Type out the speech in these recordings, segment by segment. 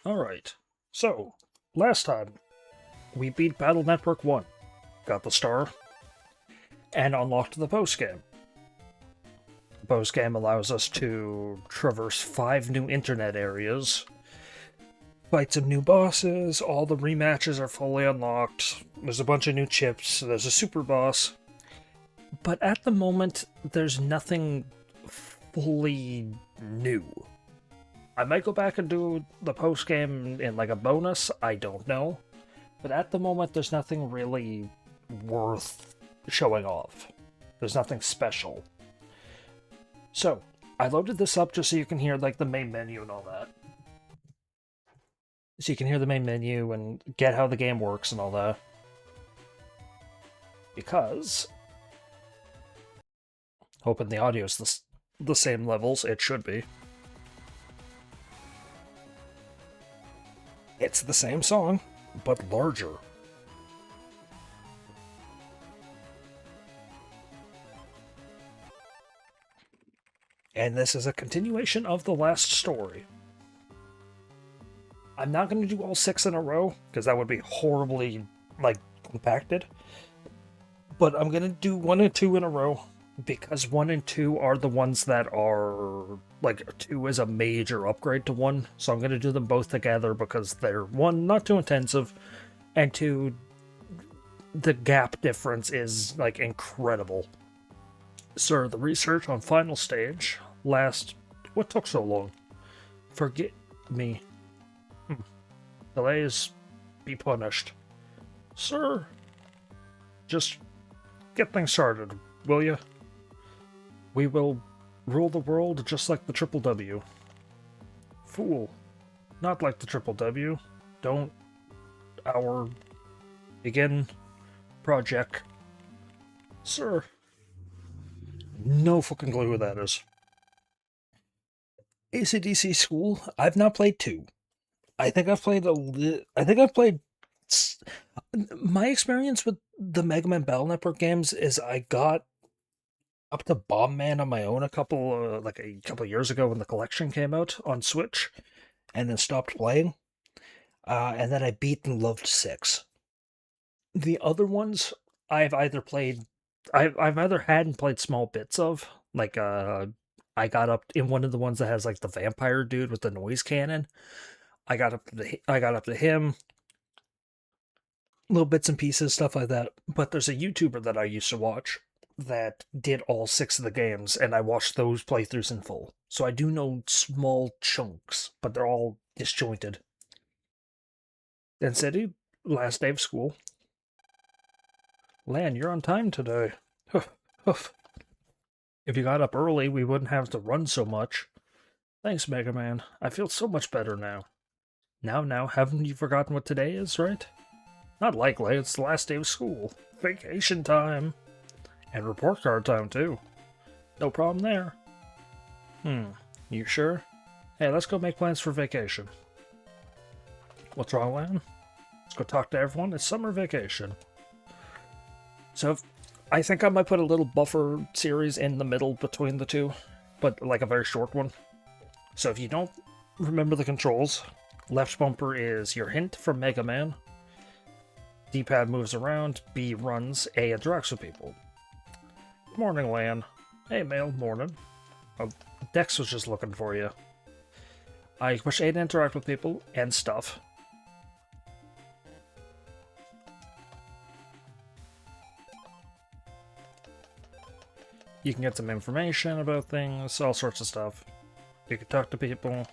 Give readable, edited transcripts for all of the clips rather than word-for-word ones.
Alright, so, last time, we beat Battle Network 1, got the star, and unlocked the postgame. The postgame allows us to traverse 5 new internet areas, fight some new bosses, all the rematches are fully unlocked, there's a bunch of new chips, there's a super boss, but at the moment, there's nothing fully new. I might go back and do the post game in like a bonus, I don't know. But at the moment, there's nothing really worth showing off. There's nothing special. So, I loaded this up just so you can hear like the main menu and all that. So you can hear the main menu and get how the game works and all that. Because, hoping the audio's the same levels, it should be. It's the same song, but larger. And this is a continuation of the last story. I'm not going to do all 6 in a row, because that would be horribly, compacted. But I'm going to do 1 and 2 in a row, because 1 and 2 are the ones that are, 2 is a major upgrade to 1, so I'm going to do them both together, because they're, 1, not too intensive, and 2, the gap difference is, incredible. Sir, the research on final stage last... What took so long? Forget me. Delays be punished. Sir, just get things started, will you? We will rule the world just like the Triple W. Fool. Not like the Triple W. Don't... Our... Begin... Project. Sir. No fucking clue who that is. AC/DC School? I've not played 2. I think I've played my experience with the Mega Man Battle Network games is I got up to Bomb Man on my own a couple years ago when the collection came out on Switch, and then stopped playing. And then I beat and loved 6. The other ones I've either played, I've either had and played small bits of, I got up in one of the ones that has the vampire dude with the noise cannon. I got up to him, little bits and pieces, stuff like that. But there's a YouTuber that I used to watch that did all 6 of the games, and I watched those playthroughs in full. So I do know small chunks, but they're all disjointed. Then City, last day of school. Lan, you're on time today. Huff, huff. If you got up early, we wouldn't have to run so much. Thanks, Mega Man. I feel so much better now. Now, haven't you forgotten what today is, right? Not likely, it's the last day of school. Vacation time. And report card time, too. No problem there. You sure? Hey, let's go make plans for vacation. What's wrong, Lan? Let's go talk to everyone. It's summer vacation. So, I think I might put a little buffer series in the middle between the two, but a very short one. So if you don't remember the controls, left bumper is your hint from Mega Man. D-pad moves around, B runs, A interacts with people. Morning, Lan. Hey, Mail, morning. Oh, Dex was just looking for you. I push A to interact with people and stuff. You can get some information about things, all sorts of stuff. You can talk to people.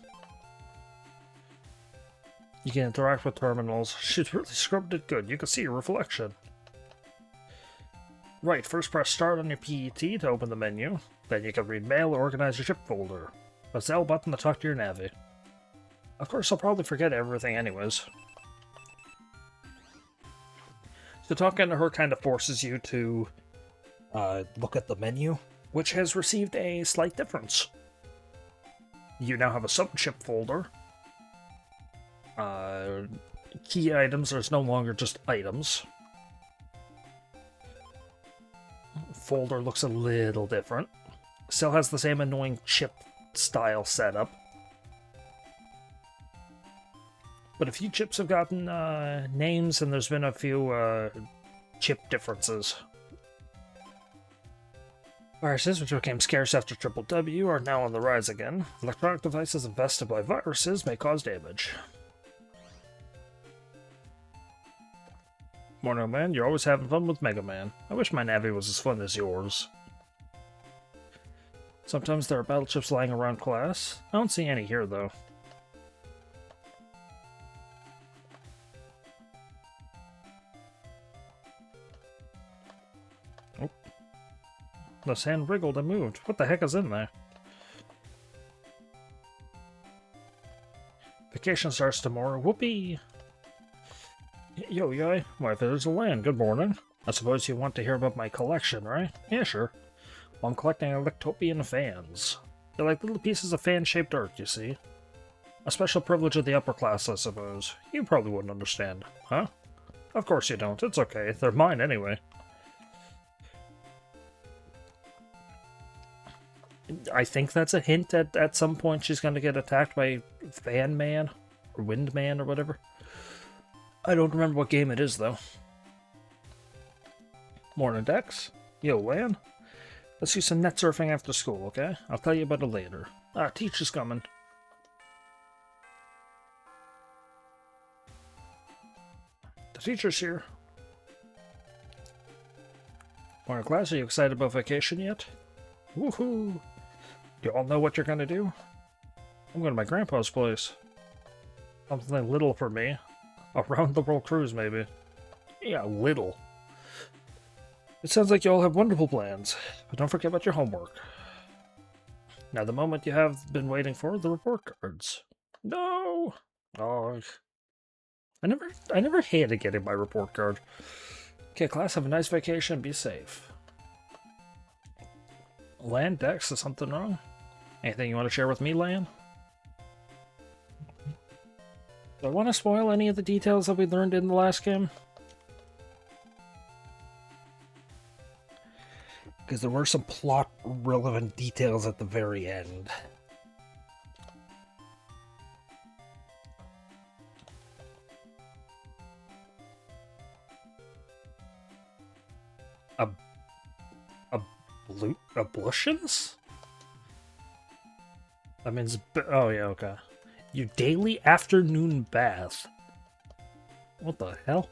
You can interact with terminals. She's really scrubbed it good. You can see your reflection. Right, first press start on your PET to open the menu. Then you can read mail or organize your chip folder. Press the L button to talk to your Navi. Of course, I'll probably forget everything anyways. So talking to her kind of forces you to look at the menu, which has received a slight difference. You now have a sub-chip folder. Key items, there's no longer just items. Folder looks a little different. Still has the same annoying chip style setup. But a few chips have gotten names, and there's been a few chip differences. Viruses, which became scarce after Triple W, are now on the rise again. Electronic devices infested by viruses may cause damage. Morning, man. You're always having fun with Mega Man. I wish my Navi was as fun as yours. Sometimes there are battleships lying around class. I don't see any here, though. Oh. The sand wriggled and moved. What the heck is in there? Vacation starts tomorrow. Whoopee! Yo, yay. Why, there's a land. Good morning. I suppose you want to hear about my collection, right? Yeah, sure. Well, I'm collecting Electopian fans. They're like little pieces of fan-shaped art, you see. A special privilege of the upper class, I suppose. You probably wouldn't understand. Huh? Of course you don't. It's okay. They're mine anyway. I think that's a hint at some point she's going to get attacked by Fan Man, or Wind Man, or whatever. I don't remember what game it is, though. Morning, Dex. Yo, Lan. Let's do some net surfing after school, okay? I'll tell you about it later. Teacher's coming. The teacher's here. Morning, class. Are you excited about vacation yet? Woohoo! You all know what you're gonna do? I'm going to my grandpa's place. Something little for me. A round-the-world cruise, maybe. Yeah, little. It sounds like you all have wonderful plans, but don't forget about your homework. Now, the moment you have been waiting for, the report cards. No! Oh, I never hated getting my report card. Okay, class, have a nice vacation, be safe. Lan, Dex, is something wrong? Anything you want to share with me, Lan? Do I want to spoil any of the details that we learned in the last game? Because there were some plot-relevant details at the very end. Ablutions? That means... Oh, yeah, okay. Your daily afternoon bath. What the hell?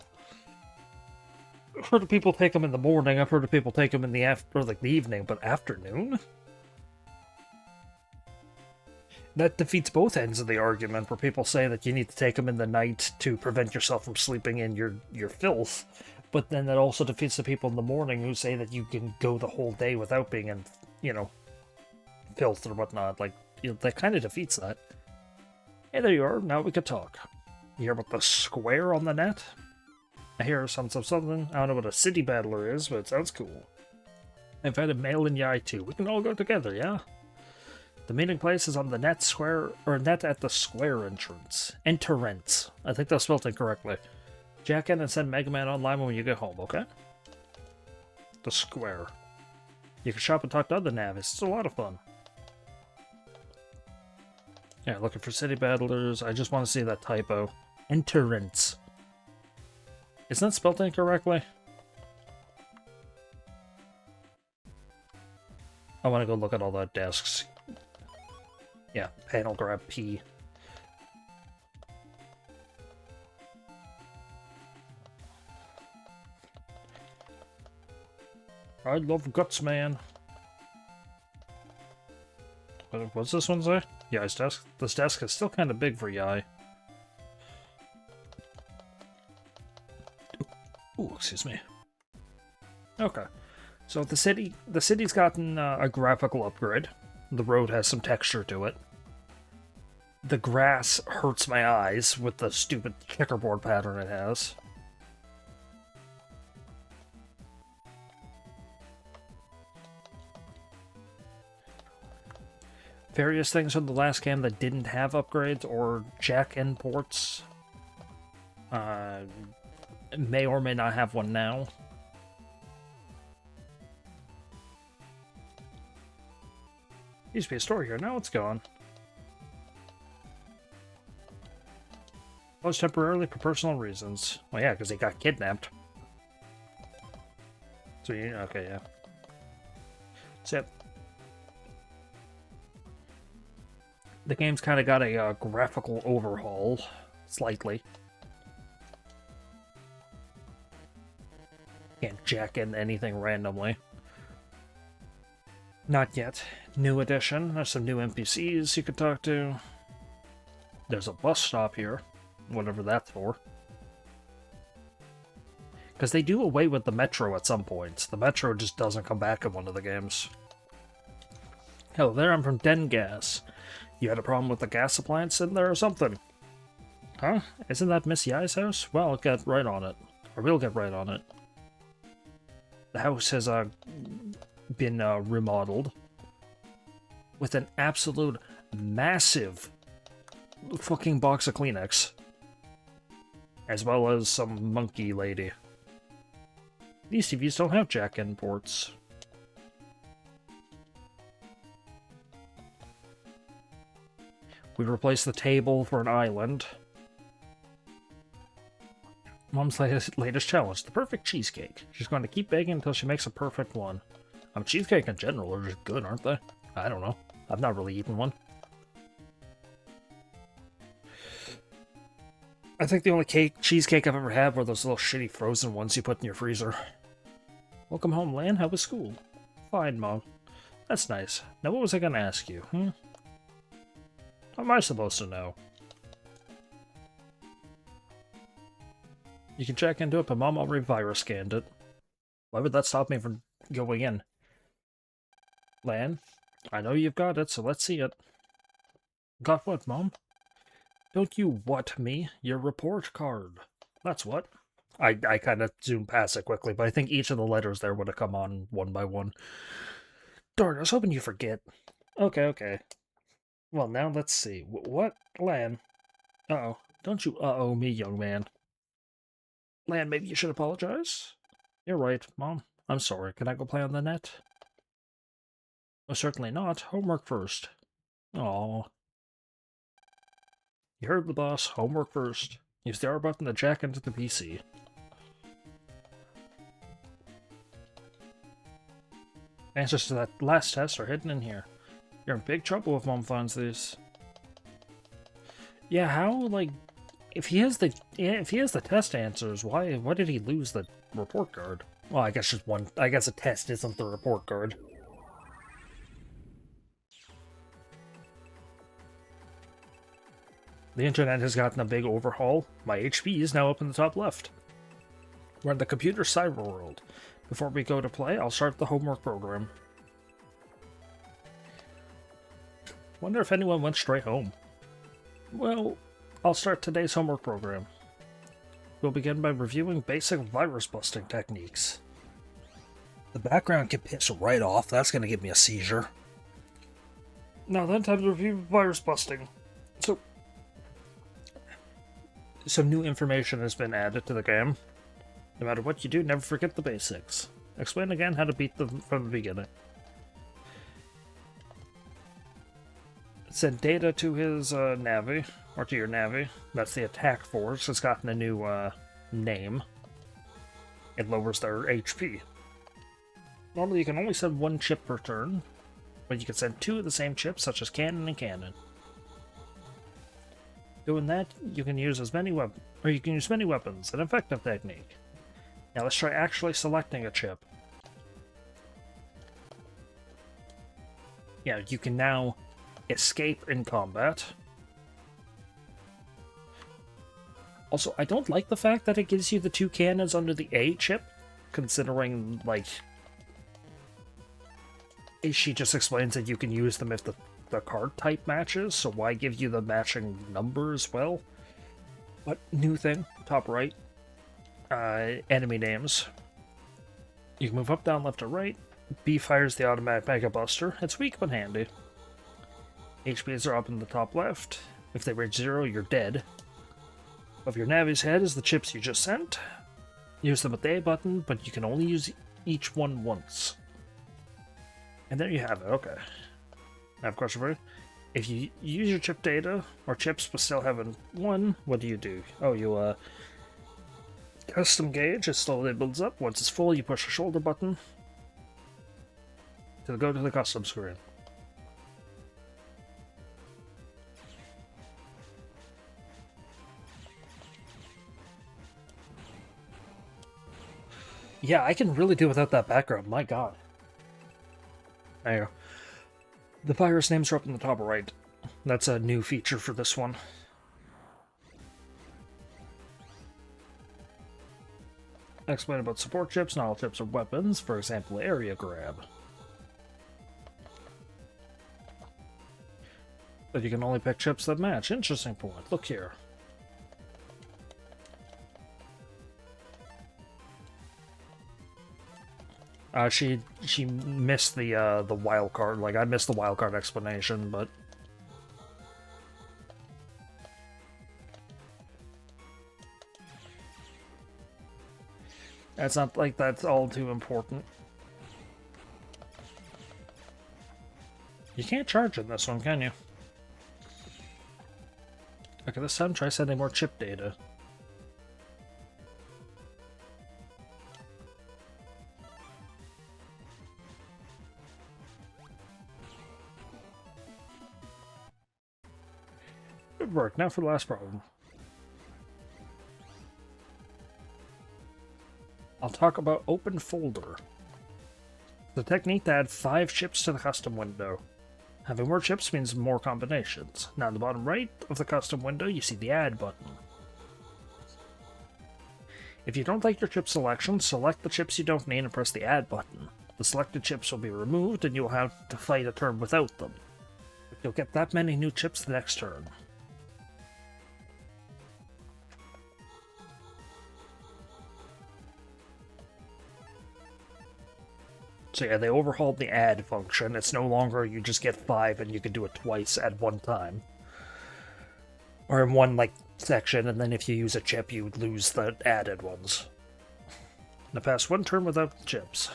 I've heard of people take them in the morning. I've heard of people take them in the the evening, but afternoon? That defeats both ends of the argument, where people say that you need to take them in the night to prevent yourself from sleeping in your filth. But then that also defeats the people in the morning who say that you can go the whole day without being in, filth or whatnot. Like, that kind of defeats that. Hey, there you are. Now we could talk. You hear about the square on the net? I hear something. I don't know what a city battler is, but it sounds cool. I invited Mail and Yai too. We can all go together, yeah? The meeting place is on the net square, or net at the square entrance. Entrance. I think that's spelled incorrectly. Jack in and send Mega Man online when you get home, okay? The square. You can shop and talk to other navis. It's a lot of fun. Yeah, looking for city battlers. I just want to see that typo. Entrance. Isn't that spelled incorrectly? I want to go look at all the desks. Yeah, panel grab P. I love guts, man. What's this one say? Yai's desk. This desk is still kind of big for Yai. Ooh, excuse me. Okay, so the city's gotten a graphical upgrade. The road has some texture to it. The grass hurts my eyes with the stupid checkerboard pattern it has. Various things from the last game that didn't have upgrades or jack-in ports may or may not have one now. Used to be a store here, now it's gone. Closed temporarily for personal reasons. Well, yeah, because he got kidnapped. So, okay, yeah. So, the game's kind of got a graphical overhaul, slightly. Can't jack in anything randomly. Not yet. New edition. There's some new NPCs you could talk to. There's a bus stop here. Whatever that's for. Because they do away with the metro at some points. The metro just doesn't come back in one of the games. Hello there, I'm from Den Gas. You had a problem with the gas appliance in there or something? Huh? Isn't that Miss Yai's house? Well, I'll get right on it. Or we'll get right on it. The house has been remodeled with an absolute massive fucking box of Kleenex, as well as some monkey lady. These TVs don't have jack-in ports. We replaced the table for an island. Mom's latest challenge, the perfect cheesecake. She's going to keep baking until she makes a perfect one. Cheesecake in general are just good, aren't they? I don't know. I've not really eaten one. I think the only cheesecake I've ever had were those little shitty frozen ones you put in your freezer. Welcome home, Lan. How was school? Fine, Mom. That's nice. Now what was I gonna ask you, How am I supposed to know? You can check into it, but Mom already virus scanned it. Why would that stop me from going in? Lan, I know you've got it, so let's see it. Got what, Mom? Don't you what me? Your report card. That's what. I kind of zoomed past it quickly, but I think each of the letters there would have come on one by one. Darn, I was hoping you forget. Okay. Well, now let's see. What? Lan? Uh-oh. Don't you uh-oh me, young man. Lan, maybe you should apologize? You're right, Mom. I'm sorry. Can I go play on the net? Oh, certainly not. Homework first. Aw. You heard the boss. Homework first. Use the R button to jack into the PC. Answers to that last test are hidden in here. You're in big trouble if Mom finds these. Yeah, how, like, if he has the test answers, why did he lose the report card? Well, I guess just one. I guess a test isn't the report card. The internet has gotten a big overhaul. My HP is now up in the top left. We're in the computer cyber world. Before we go to play, I'll start the homework program. Wonder if anyone went straight home. Well, I'll start today's homework program. We'll begin by reviewing basic virus-busting techniques. The background can piss right off. That's going to give me a seizure. Now then, time to review virus-busting. So, some new information has been added to the game. No matter what you do, never forget the basics. Explain again how to beat them from the beginning. Send data to his Navi, or to your Navi. That's the attack force. It's gotten a new name. It lowers their HP. Normally you can only send one chip per turn, but you can send two of the same chips, such as cannon and cannon. Doing that, you can use many weapons, an effective technique. Now let's try actually selecting a chip. Yeah, you can now escape in combat. Also, I don't like the fact that it gives you the two cannons under the A chip, considering, like, she just explains that you can use them if the card type matches, so why give you the matching number as well? But new thing, top right, enemy names. You can move up, down, left, or right. B fires the automatic Mega Buster. It's weak but handy. HPs are up in the top left. If they reach 0, you're dead. Above your Navi's head is the chips you just sent. Use them with the A button, but you can only use each one once. And there you have it, okay. I have a question for you. If you use your chip data, or chips but still haven't won, what do? Oh, you, custom gauge, it slowly builds up. Once it's full, you push the shoulder button to go to the custom screen. Yeah, I can really do without that background, my god. There you go. The virus names are up in the top right. That's a new feature for this one. Explain about support chips. Not all chips are weapons. For example, area grab. But you can only pick chips that match. Interesting point. Look here. She missed the wild card. Like, I missed the wild card explanation, but it's not like that's all too important. You can't charge in this one, can you? Okay, this time try sending more chip data. Good work. Now for the last problem. I'll talk about open folder. The technique to add 5 chips to the custom window. Having more chips means more combinations. Now in the bottom right of the custom window, you see the add button. If you don't like your chip selection, select the chips you don't need and press the add button. The selected chips will be removed and you'll have to fight a turn without them. But you'll get that many new chips the next turn. So yeah, they overhauled the add function. It's no longer you just get 5 and you can do it twice at one time. Or in one, like, section, and then if you use a chip, you would lose the added ones. Now pass one turn without chips.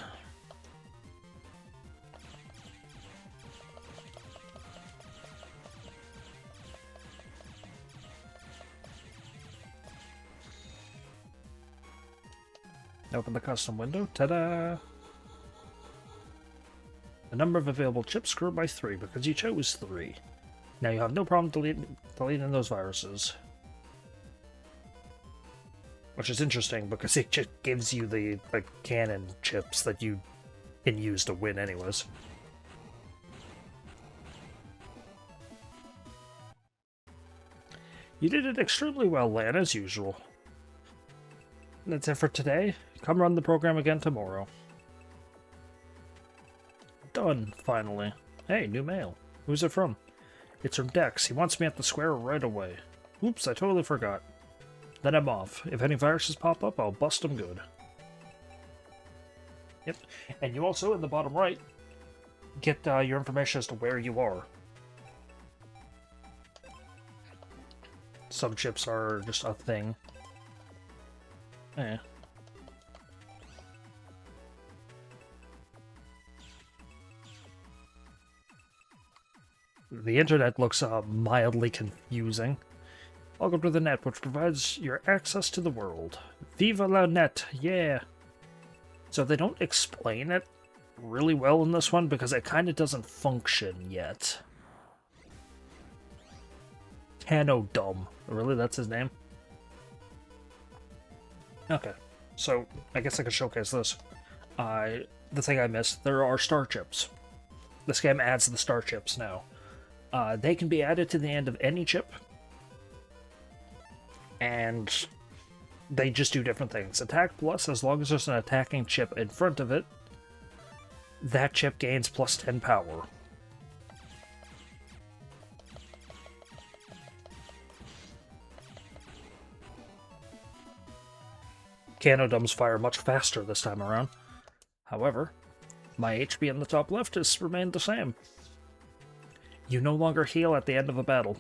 Open the custom window. Ta-da! The number of available chips grew by 3 because you chose 3. Now you have no problem deleting those viruses. Which is interesting because it just gives you the cannon chips that you can use to win anyways. You did it extremely well, Lan, as usual. That's it for today. Come run the program again tomorrow. Done, finally. Hey, new mail. Who's it from? It's from Dex. He wants me at the square right away. Oops, I totally forgot. Then I'm off. If any viruses pop up, I'll bust them good. Yep. And you also, in the bottom right, get your information as to where you are. Some chips are just a thing. Eh. The internet looks mildly confusing. Welcome to the net, which provides your access to the world. Viva la net, yeah! So they don't explain it really well in this one because it kind of doesn't function yet. Canodum. Really, that's his name? Okay, so I guess I could showcase this. The thing I missed, there are star chips. This game adds the star chips now. They can be added to the end of any chip, and they just do different things. Attack plus, as long as there's an attacking chip in front of it, that chip gains plus 10 power. Canodums fire much faster this time around. However, my HP in the top left has remained the same. You no longer heal at the end of a battle.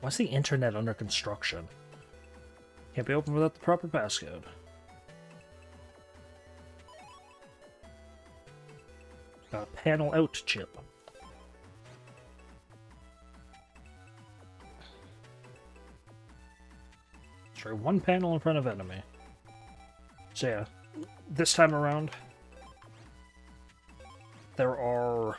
Why's the internet under construction? Can't be opened without the proper passcode. Panel out chip. Try one panel in front of enemy. So yeah, this time around, there are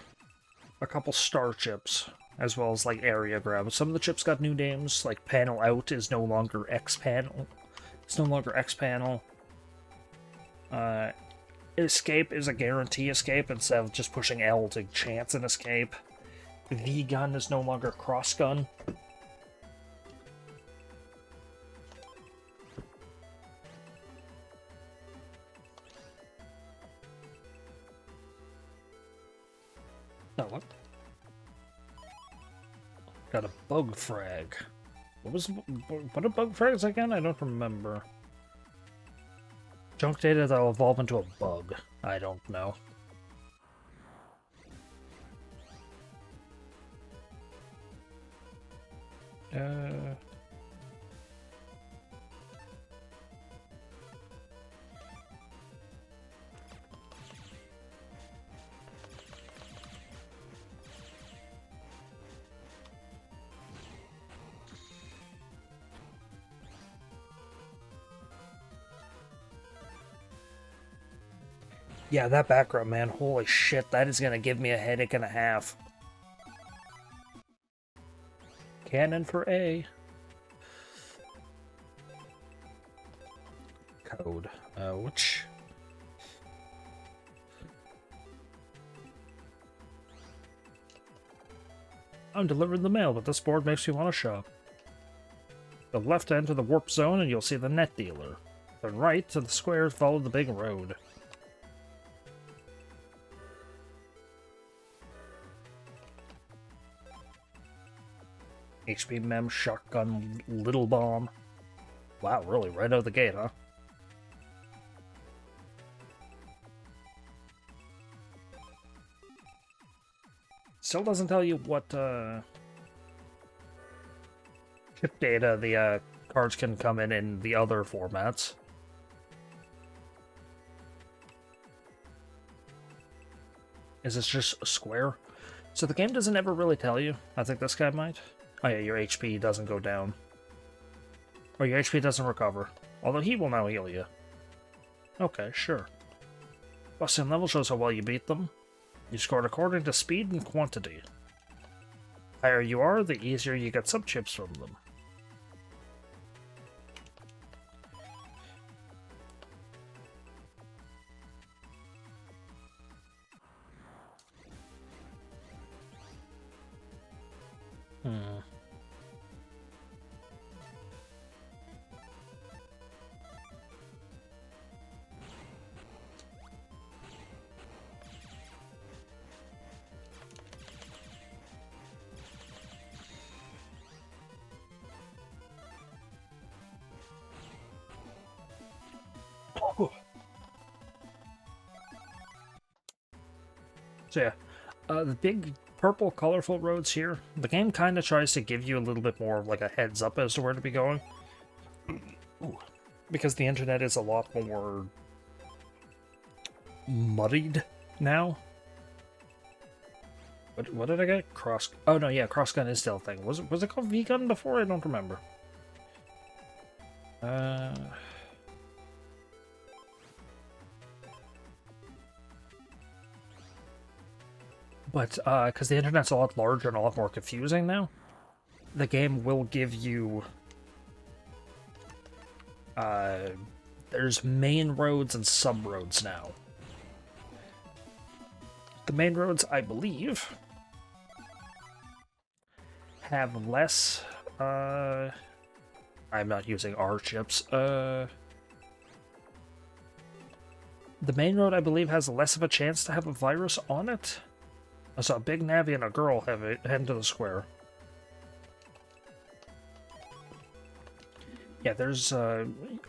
a couple star chips, as well as like area grab. Some of the chips got new names, like panel out is no longer X panel. It's no longer X panel. Escape is a guarantee escape instead of just pushing L to chance an escape. V gun is no longer cross gun. Oh, what? Got a bug frag. What are bug frags again? I don't remember. Junk data that'll evolve into a bug. I don't know. Yeah, that background, man. Holy shit, that is gonna give me a headache and a half. Cannon for A. Code. Which... I'm delivering the mail, but this board makes me want to shop. The left enter the warp zone and you'll see the net dealer. Turn right to the squares, follow the big road. HP mem, shotgun, little bomb. Wow, really? Right out of the gate, huh? Still doesn't tell you what, chip data the, cards can come in the other formats. Is this just a square? So the game doesn't ever really tell you. I think this guy might. Oh yeah, your HP doesn't go down. Or your HP doesn't recover. Although he will now heal you. Okay, sure. Busting level shows how well you beat them. You scored according to speed and quantity. Higher you are, the easier you get sub-chips from them. So yeah, the big purple colorful roads here, the game kind of tries to give you a little bit more of like a heads up as to where to be going. Ooh. Because the internet is a lot more muddied now. What did I get? Cross... Oh no, yeah, cross gun is still a thing. Was it called V-gun before? I don't remember. But, because the internet's a lot larger and a lot more confusing now, the game will give you, there's main roads and sub-roads now. The main roads, I believe, have less, I'm not using R chips, the main road, I believe, has less of a chance to have a virus on it. I saw a big Navi and a girl heading to the square. Yeah, there's,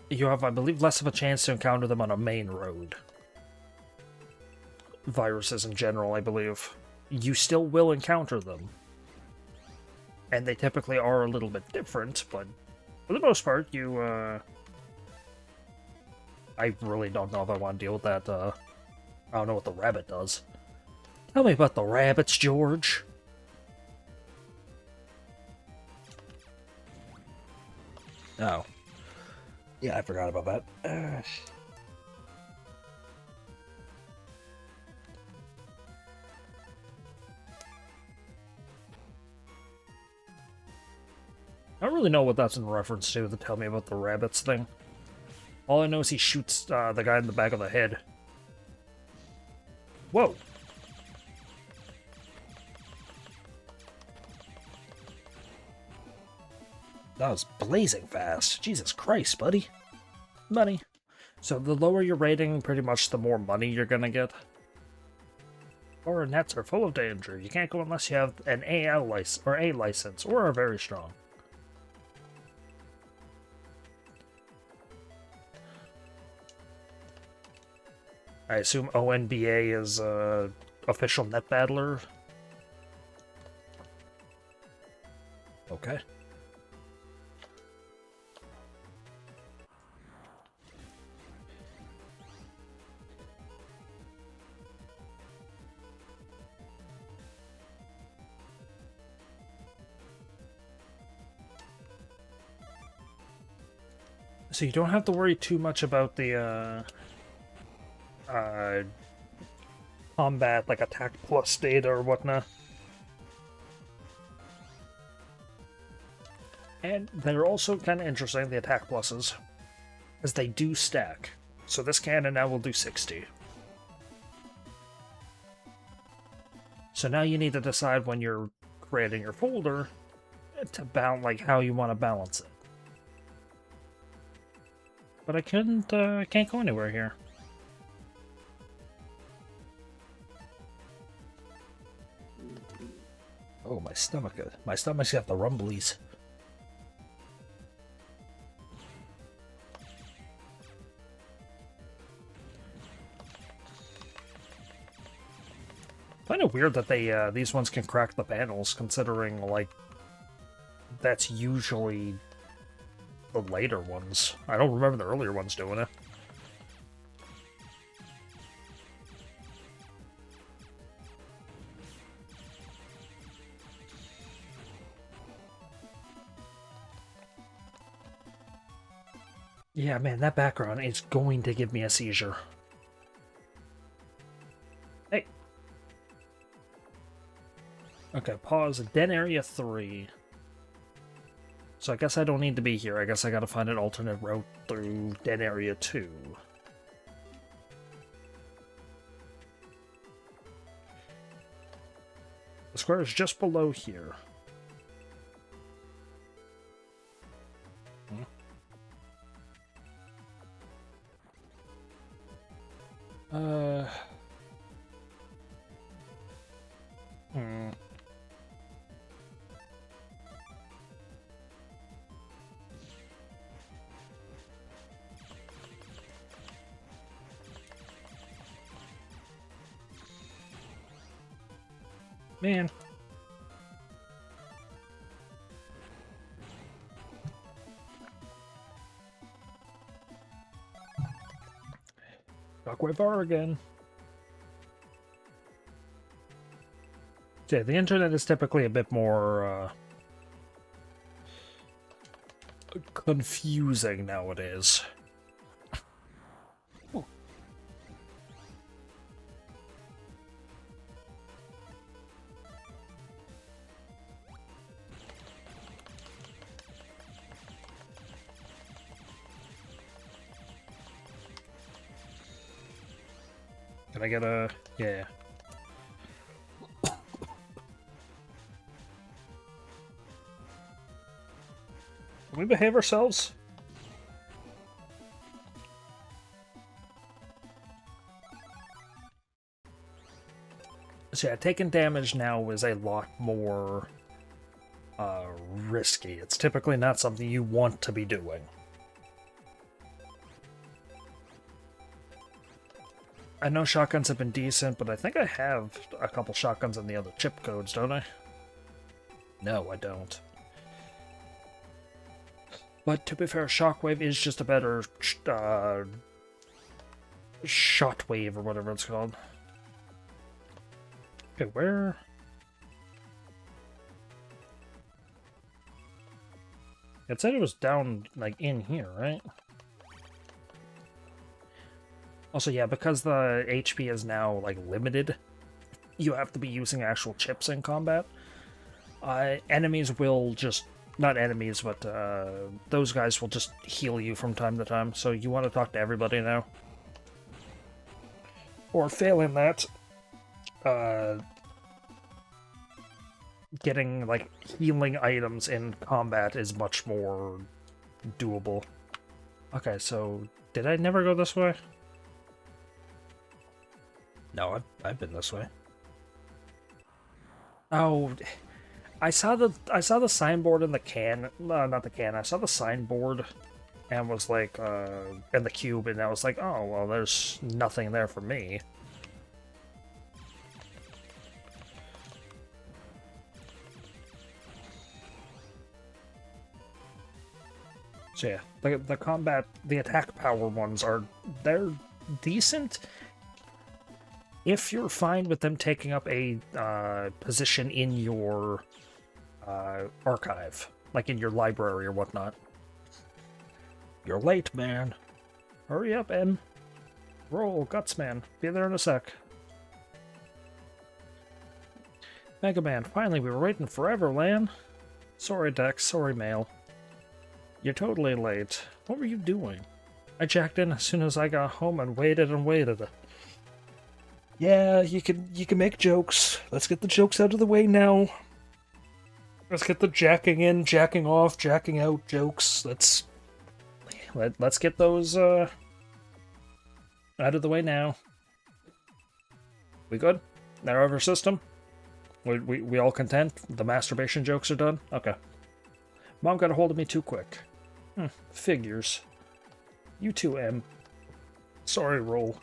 you have, I believe, less of a chance to encounter them on a main road. Viruses in general, I believe. You still will encounter them. And they typically are a little bit different, but for the most part, you, I really don't know if I want to deal with that, I don't know what the rabbit does. Tell me about the rabbits, George. Oh. Yeah, I forgot about that. I don't really know what that's in reference to tell me about the rabbits thing. All I know is he shoots the guy in the back of the head. Whoa! That was blazing fast. Jesus Christ, buddy. Money. So the lower your rating, pretty much the more money you're gonna get. Foreign nets are full of danger. You can't go unless you have an AL license, or A license, or are very strong. I assume ONBA is official net battler. Okay. So you don't have to worry too much about the combat, like attack plus data or whatnot. And they're also kind of interesting, the attack pluses, as they do stack. So this cannon now will do 60. So now you need to decide when you're creating your folder to balance, like how you want to balance it. But I can't go anywhere here. Oh, my stomach. My stomach's got the rumblies. Kind of weird that they these ones can crack the panels, considering like that's usually the later ones. I don't remember the earlier ones doing it. Yeah, man, that background is going to give me a seizure. Hey. Okay, pause. Den area 3. So I guess I don't need to be here. I guess I gotta find an alternate route through Den area 2. The square is just below here. Man. Shockwave R again. Yeah, the internet is typically a bit more confusing nowadays. Oh. Can I get a... yeah. Can we behave ourselves? So yeah, taking damage now is a lot more risky. It's typically not something you want to be doing. I know shotguns have been decent, but I think I have a couple shotguns in the other chip codes, don't I? No, I don't. But to be fair, Shockwave is just a better Shotwave or whatever it's called. Okay, where? It said it was down, like, in here, right? Also, yeah, because the HP is now, like, limited, you have to be using actual chips in combat. Enemies will just... Not enemies, but those guys will just heal you from time to time, so you want to talk to everybody now. Or failing that, getting, like, healing items in combat is much more doable. Okay, so did I never go this way? No, I've been this way. Oh, I saw the signboard in the can. No, not the can. I saw the signboard and was like, in the cube, and I was like, oh well, there's nothing there for me. So yeah, the combat, the attack power ones they're decent if you're fine with them taking up a position in your archive, like in your library or whatnot. You're late, man. Hurry up, M. Roll, Guts Man. Be there in a sec. Mega Man, finally, we were waiting forever, Lan. Sorry, Dex. Sorry, Mail. You're totally late. What were you doing? I jacked in as soon as I got home and waited and waited. Yeah, you can make jokes. Let's get the jokes out of the way now. Let's get the jacking in, jacking off, jacking out jokes. Let's get those out of the way now. We good? Now over system? We all content? The masturbation jokes are done? Okay. Mom got a hold of me too quick. Figures. You too, M. Sorry, Roll.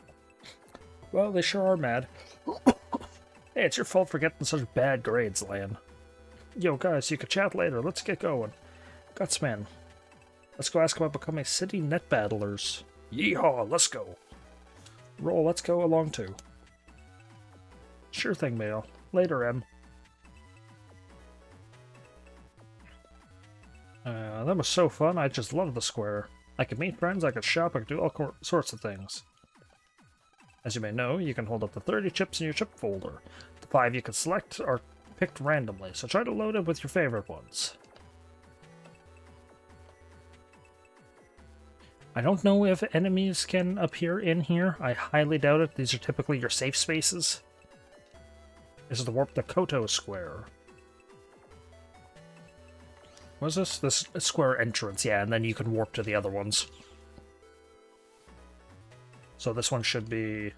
Well, they sure are mad. Hey, it's your fault for getting such bad grades, Lan. Yo, guys, you can chat later. Let's get going. Gutsman. Let's go ask about becoming city net battlers. Yeehaw, let's go. Roll, let's go along too. Sure thing, Mail. Later, M. That was so fun. I just love the square. I could meet friends, I could shop, I could do all sorts of things. As you may know, you can hold up to 30 chips in your chip folder. The 5 you can select are picked randomly, so try to load it with your favorite ones. I don't know if enemies can appear in here. I highly doubt it. These are typically your safe spaces. This is the Warp to Koto Square. What is this? This square entrance, yeah, and then you can warp to the other ones. So this one should be...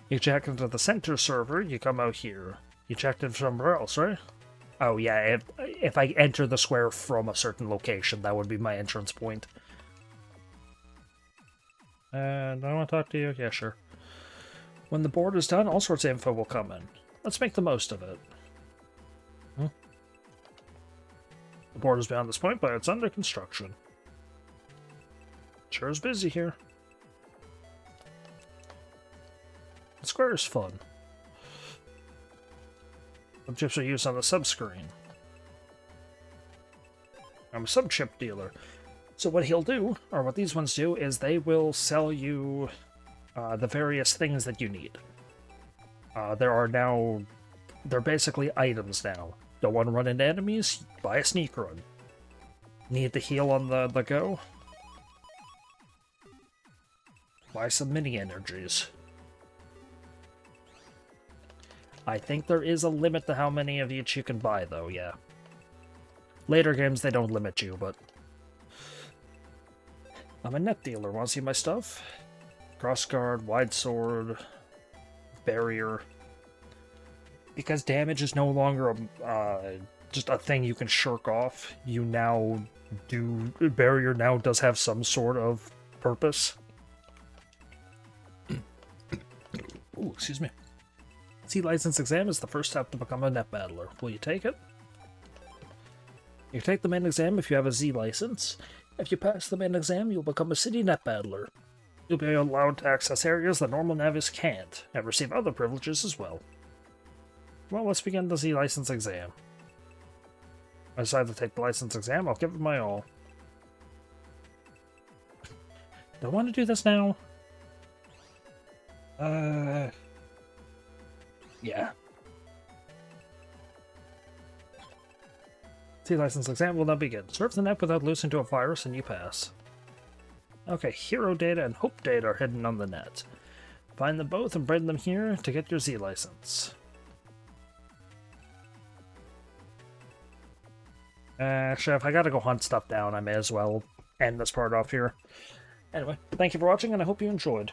You check into the center server, you come out here. You checked in somewhere else, right? Oh yeah, if I enter the square from a certain location, that would be my entrance point. And I want to talk to you? Yeah, sure. When the board is done, all sorts of info will come in. Let's make the most of it. The board is beyond this point, but it's under construction. Sure is busy here. The square is fun. Some chips are used on the sub-screen. I'm a sub-chip dealer. So what he'll do, or what these ones do, is they will sell you the various things that you need. They're basically items now. Don't want to run into enemies? Buy a sneak run. Need to heal on the go? Buy some mini energies. I think there is a limit to how many of each you can buy, though, yeah. Later games, they don't limit you, but... I'm a net dealer. Want to see my stuff? Crossguard, wide sword, barrier. Because damage is no longer just a thing you can shirk off, you now do... Barrier now does have some sort of purpose. Ooh, excuse me. C license exam is the first step to become a net battler. Will you take it? You take the main exam if you have a Z license. If you pass the main exam, you'll become a city net battler. You'll be allowed to access areas that normal navies can't, and receive other privileges as well. well, let's begin the Z license exam. I decide to take the license exam, I'll give it my all. Do I want to do this now? Yeah. Z license exam will now begin. Surf the net without losing to a virus and you pass. Okay, hero data and hope data are hidden on the net. Find them both and bring them here to get your Z license. Actually, if I gotta go hunt stuff down, I may as well end this part off here. Anyway, thank you for watching, and I hope you enjoyed.